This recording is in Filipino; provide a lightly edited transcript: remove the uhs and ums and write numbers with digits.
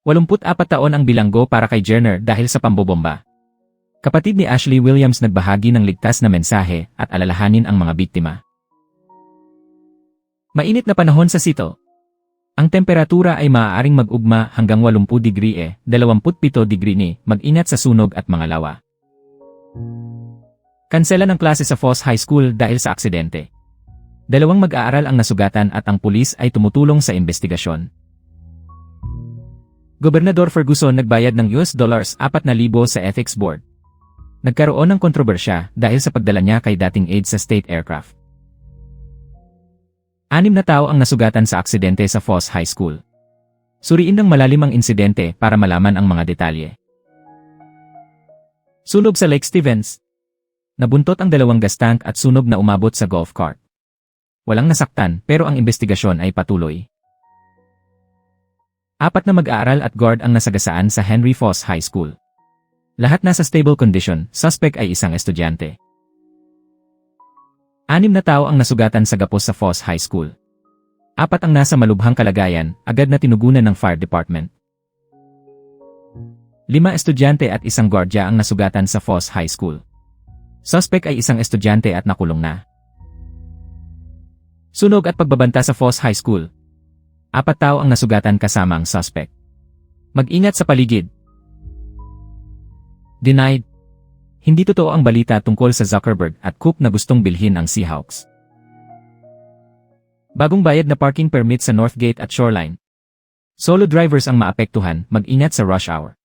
84 taon ang bilanggo para kay Jenner dahil sa pambobomba. Kapatid ni Ashley Williams nagbahagi ng ligtas na mensahe at alalahanin ang mga biktima. Mainit na panahon sa sito. Ang temperatura ay maaaring mag-ugma hanggang 80 degree 27 degree ni, mag-ingat sa sunog at mga lawa. Kansela ng klase sa Foss High School dahil sa aksidente. 2 mag-aaral ang nasugatan at ang pulis ay tumutulong sa investigasyon. Gobernador Ferguson nagbayad ng $4,000 sa ethics board. Nagkaroon ng kontrobersya dahil sa pagdala niya kay dating aide sa state aircraft. 6 na tao ang nasugatan sa aksidente sa Foss High School. Suriin ng malalim ang insidente para malaman ang mga detalye. Sunog sa Lake Stevens. Nabuntot ang 2 gas tank at sunog na umabot sa golf cart. Walang nasaktan pero ang investigasyon ay patuloy. 4 na mag-aaral at guard ang nasagasaan sa Henry Foss High School. Lahat nasa stable condition, suspect ay isang estudyante. 6 na tao ang nasugatan sa gapos sa Foss High School. 4 ang nasa malubhang kalagayan, agad na tinugunan ng fire department. 5 estudyante at isang gwardiya ang nasugatan sa Foss High School. Suspect ay isang estudyante at nakulong na. Sunog at pagbabanta sa Foss High School. 4 tao ang nasugatan kasama ang suspect. Mag-ingat sa paligid. Denied. Hindi totoo ang balita tungkol sa Zuckerberg at Cook na gustong bilhin ang Seahawks. Bagong bayad na parking permit sa Northgate at Shoreline. Solo drivers ang maapektuhan, mag-ingat sa rush hour.